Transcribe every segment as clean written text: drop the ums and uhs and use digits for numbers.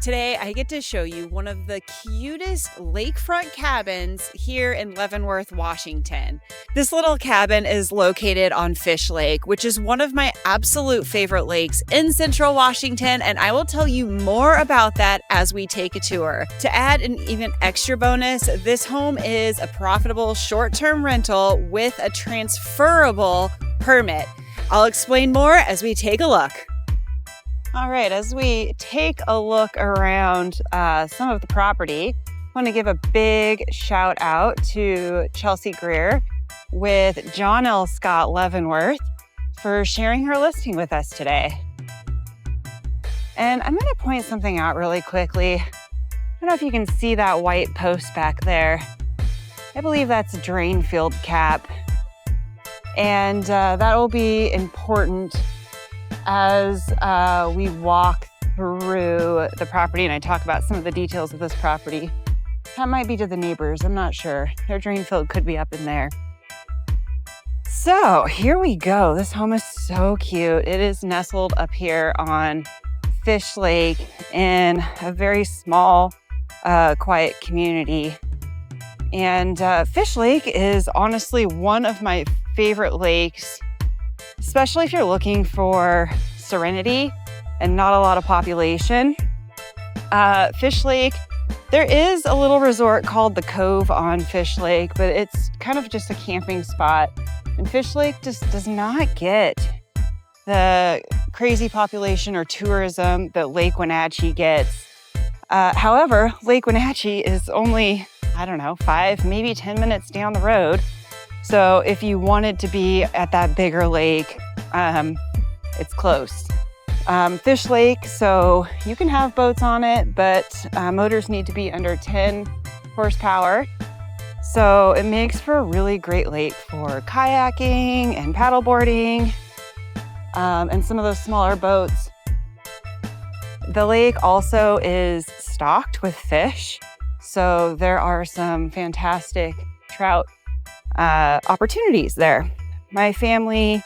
Today, I get to show you one of the cutest lakefront cabins here in Leavenworth, Washington. This little cabin is located on Fish Lake, which is one of my absolute favorite lakes in Central Washington, and I will tell you more about that as we take a tour. To add an even extra bonus, this home is a profitable short-term rental with a transferable permit. I'll explain more as we take a look. All right, as we take a look around some of the property, I want to give a big shout out to Chelsea Greer with John L. Scott Leavenworth for sharing her listing with us today. And I'm going to point something out really quickly. I don't know if you can see that white post back there. I believe that's a drain field cap. And that will be important as we walk through the property and I talk about some of the details of this property. That might be to the neighbors, I'm not sure. Their drain field could be up in there. So here we go. This home is so cute. It is nestled up here on Fish Lake in a very small, quiet community. And Fish Lake is honestly one of my favorite lakes, especially if you're looking for serenity and not a lot of population. Fish Lake, there is a little resort called the Cove on Fish Lake, but it's kind of just a camping spot. And Fish Lake just does not get the crazy population or tourism that Lake Wenatchee gets. However, Lake Wenatchee is only, I don't know, 5, maybe 10 minutes down the road. So if you wanted to be at that bigger lake, it's close. Fish Lake, so you can have boats on it, but motors need to be under 10 horsepower. So it makes for a really great lake for kayaking and paddleboarding, and some of those smaller boats. The lake also is stocked with fish. So there are some fantastic trout opportunities there. My family,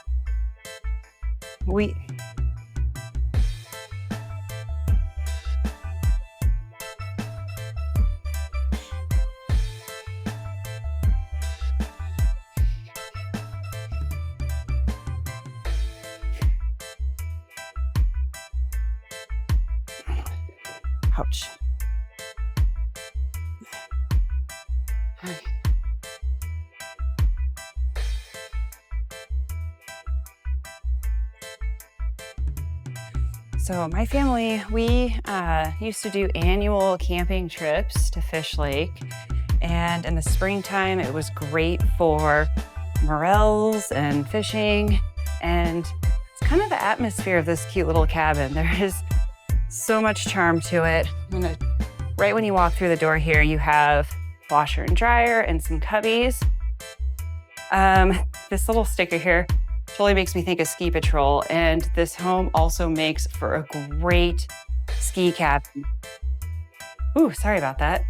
ouch. So my family, we used to do annual camping trips to Fish Lake. And in the springtime, it was great for morels and fishing. And it's kind of the atmosphere of this cute little cabin. There is so much charm to it. Right when you walk through the door here, you have washer and dryer and some cubbies. This little sticker here totally makes me think of ski patrol, and this home also makes for a great ski cabin. Ooh, sorry about that.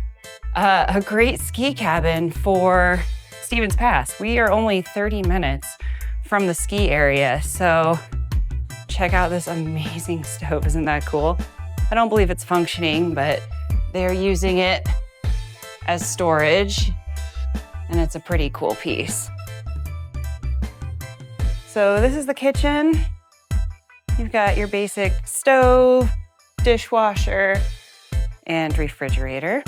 A great ski cabin for Stevens Pass. We are only 30 minutes from the ski area, so check out this amazing stove. Isn't that cool? I don't believe it's functioning, but they're using it as storage, and it's a pretty cool piece. So this is the kitchen. You've got your basic stove, dishwasher, and refrigerator.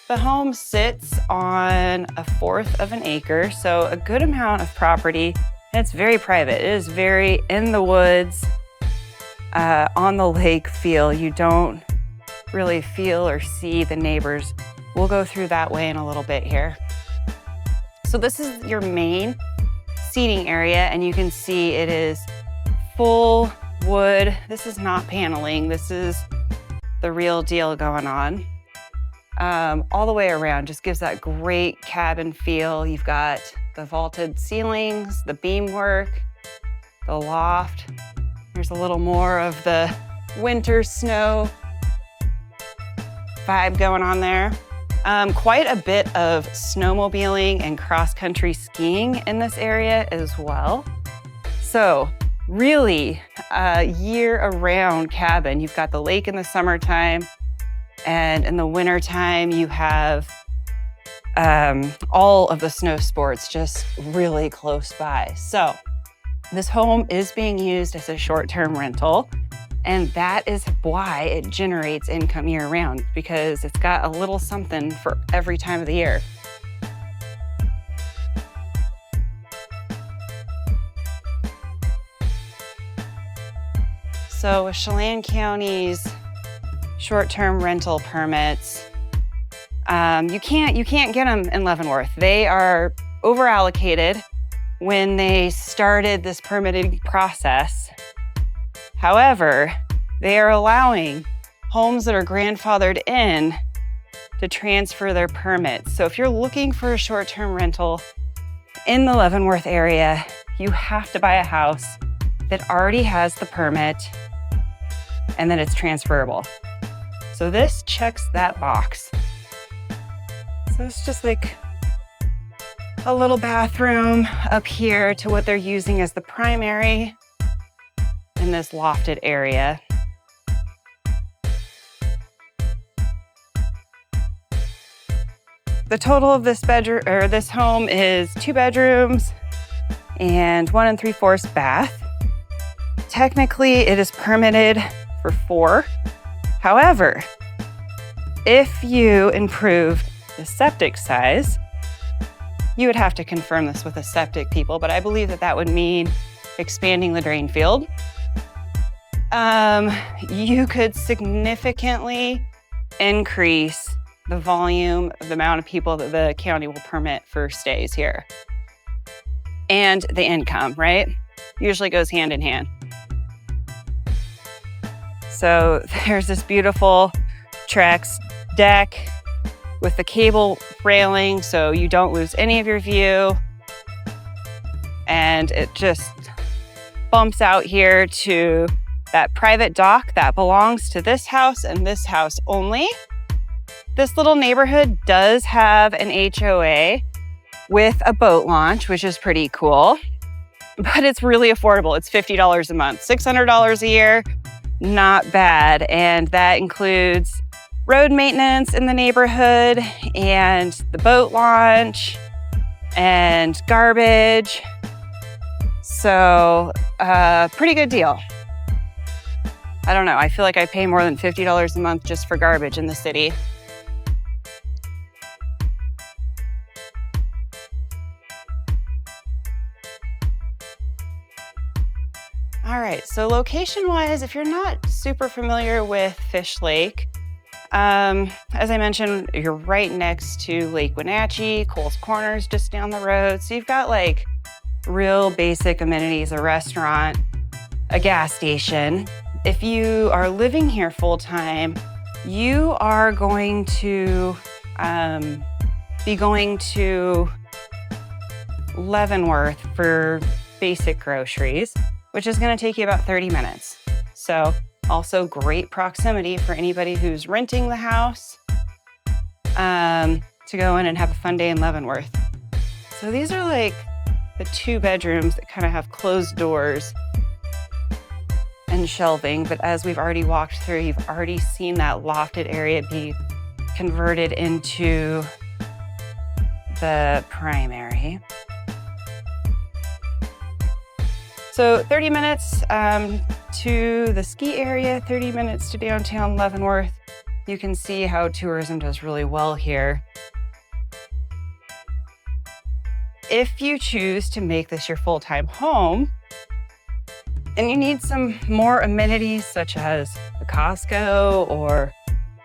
The home sits on 1/4 of an acre, so a good amount of property, and it's very private. It is very in the woods, on the lake feel. You don't really feel or see the neighbors. We'll go through that way in a little bit here. So this is your main seating area, and you can see it is full wood. This is not paneling. This is the real deal going on. All the way around just gives that great cabin feel. You've got the vaulted ceilings, the beamwork, the loft. There's a little more of the winter snow vibe going on there. Quite a bit of snowmobiling and cross-country skiing in this area as well. So really a year-round cabin. You've got the lake in the summertime, and in the wintertime, you have all of the snow sports just really close by. So this home is being used as a short-term rental, and that is why it generates income year-round, because it's got a little something for every time of the year. So with Chelan County's short-term rental permits, you can't get them in Leavenworth. They are over-allocated when they started this permitting process. However, they are allowing homes that are grandfathered in to transfer their permits. So if you're looking for a short-term rental in the Leavenworth area, you have to buy a house that already has the permit and then it's transferable. So this checks that box. So it's just like a little bathroom up here to what they're using as the primary in this lofted area. The total of this this home is 2 bedrooms and 1 3/4 bath. Technically, it is permitted for 4. However, if you improve the septic size, you would have to confirm this with the septic people, but I believe that that would mean expanding the drain field. You could significantly increase the volume of the amount of people that the county will permit for stays here. And the income, right? Usually goes hand in hand. So there's this beautiful Trex deck with the cable railing so you don't lose any of your view. And it just bumps out here to that private dock that belongs to this house and this house only. This little neighborhood does have an HOA with a boat launch, which is pretty cool, but it's really affordable. It's $50 a month, $600 a year. Not bad. And that includes road maintenance in the neighborhood and the boat launch and garbage. So, pretty good deal. I don't know. I feel like I pay more than $50 a month just for garbage in the city. All right, so location-wise, if you're not super familiar with Fish Lake, as I mentioned, you're right next to Lake Wenatchee, Cole's Corners just down the road. So you've got like real basic amenities, a restaurant, a gas station. If you are living here full-time, you are going to be going to Leavenworth for basic groceries, which is gonna take you about 30 minutes. So also great proximity for anybody who's renting the house to go in and have a fun day in Leavenworth. So these are like the 2 bedrooms that kind of have closed doors and shelving, but as we've already walked through, you've already seen that lofted area be converted into the primary. So 30 minutes to the ski area, 30 minutes to downtown Leavenworth. You can see how tourism does really well here. If you choose to make this your full-time home, and you need some more amenities such as a Costco or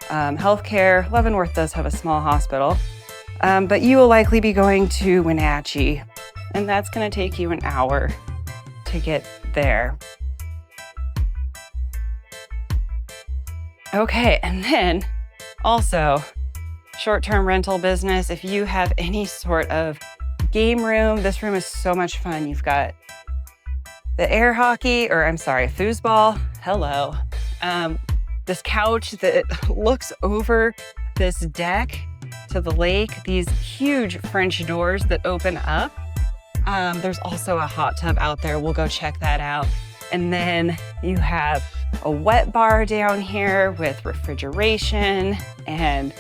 healthcare, Leavenworth does have a small hospital, but you will likely be going to Wenatchee, and that's gonna take you an hour to get there. Okay, and then also short-term rental business. If you have any sort of game room, this room is so much fun. You've got the air hockey, or I'm sorry, foosball. Hello. This couch that looks over this deck to the lake, these huge French doors that open up. There's also a hot tub out there. We'll go check that out. And then you have a wet bar down here with refrigeration and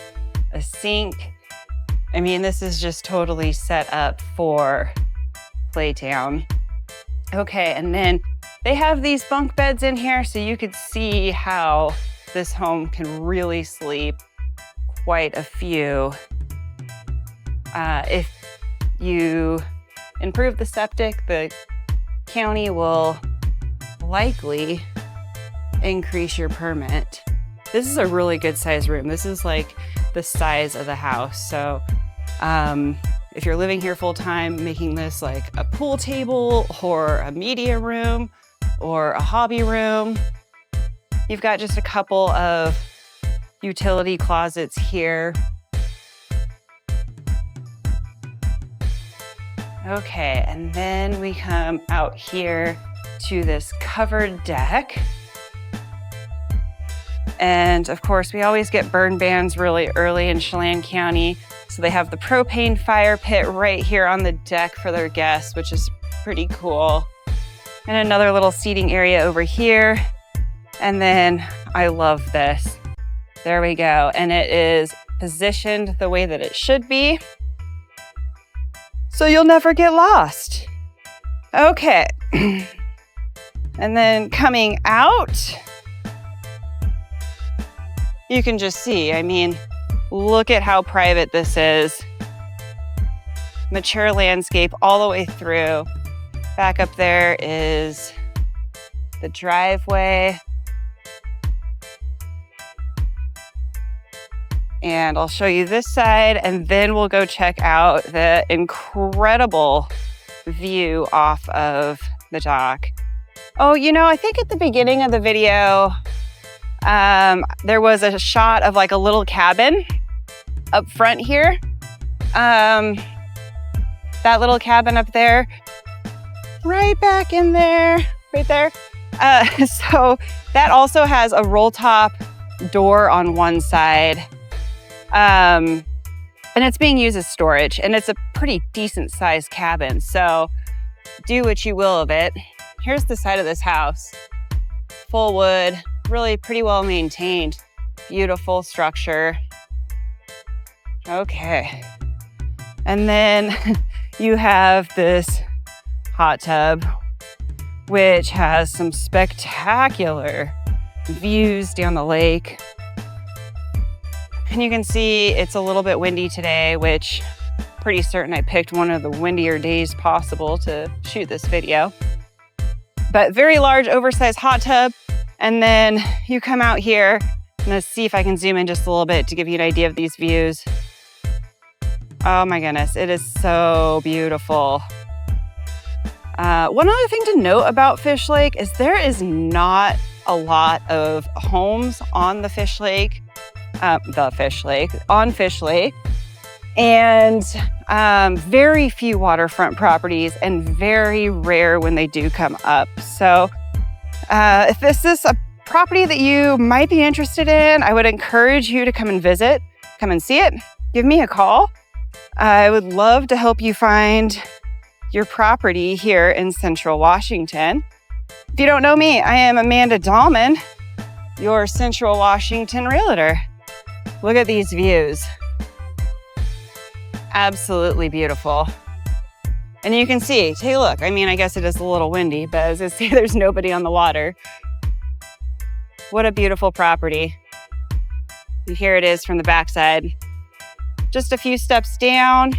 a sink. I mean, this is just totally set up for playtown. Okay, and then they have these bunk beds in here, so you could see how this home can really sleep quite a few. If you improve the septic, the county will likely increase your permit. This is a really good size room. This is like the size of the house. So if you're living here full time, making this like a pool table or a media room or a hobby room, you've got just a couple of utility closets here. Okay, and then we come out here to this covered deck. And of course, we always get burn bans really early in Chelan County. So they have the propane fire pit right here on the deck for their guests, which is pretty cool. And another little seating area over here. And then I love this. There we go. And it is positioned the way that it should be, so you'll never get lost. Okay. And then coming out, you can just see, I mean, look at how private this is. Mature landscape all the way through. Back up there is the driveway. And I'll show you this side, and then we'll go check out the incredible view off of the dock. Oh, you know, I think at the beginning of the video, there was a shot of like a little cabin up front here. That little cabin up there, right back in there, right there. So that also has a roll top door on one side. And it's being used as storage, and it's a pretty decent sized cabin. So do what you will of it. Here's the side of this house. Full wood, really pretty well maintained. Beautiful structure. Okay. And then you have this hot tub, which has some spectacular views down the lake. And you can see it's a little bit windy today, which pretty certain I picked one of the windier days possible to shoot this video. But very large, oversized hot tub. And then you come out here, I'm gonna see if I can zoom in just a little bit to give you an idea of these views. Oh my goodness, it is so beautiful. One other thing to note about Fish Lake is there is not a lot of homes on the Fish Lake. On Fish Lake, and very few waterfront properties, and very rare when they do come up. So if this is a property that you might be interested in, I would encourage you to come and visit, come and see it, give me a call. I would love to help you find your property here in Central Washington. If you don't know me, I am Amanda Dahlman, your Central Washington realtor. Look at these views. Absolutely beautiful. And you can see, take a look. I mean, I guess it is a little windy, but as I say, there's nobody on the water. What a beautiful property. And here it is from the backside. Just a few steps down.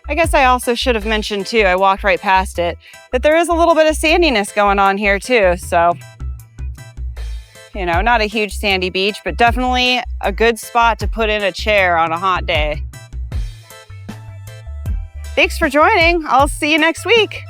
I guess I also should have mentioned too, I walked right past it, that there is a little bit of sandiness going on here too. So, you know, not a huge sandy beach, but definitely a good spot to put in a chair on a hot day. Thanks for joining. I'll see you next week.